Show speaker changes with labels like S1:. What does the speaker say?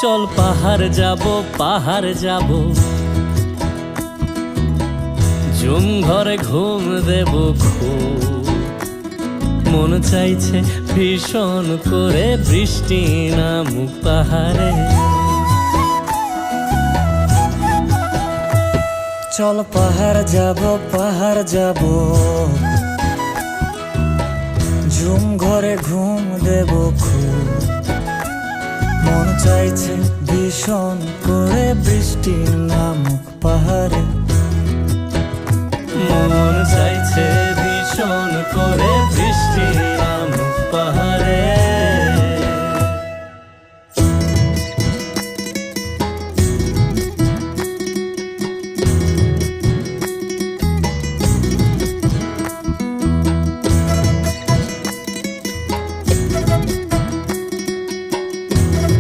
S1: চল পাহাড় যাব, পাহাড় যাব, ঝুম ঘরে ঘুম দেব খুব। মন চাইছে ভীষণ করে বৃষ্টি নামুক পাহাড়ে।
S2: চল পাহাড় যাব, পাহাড় যাব, ঝুম ঘরে ঘুম দেব খুব। মন চাইছে ভীষণ করে বৃষ্টি নামুক পাহাড়ে।
S1: মন চাইছে ভীষণ করে বৃষ্টি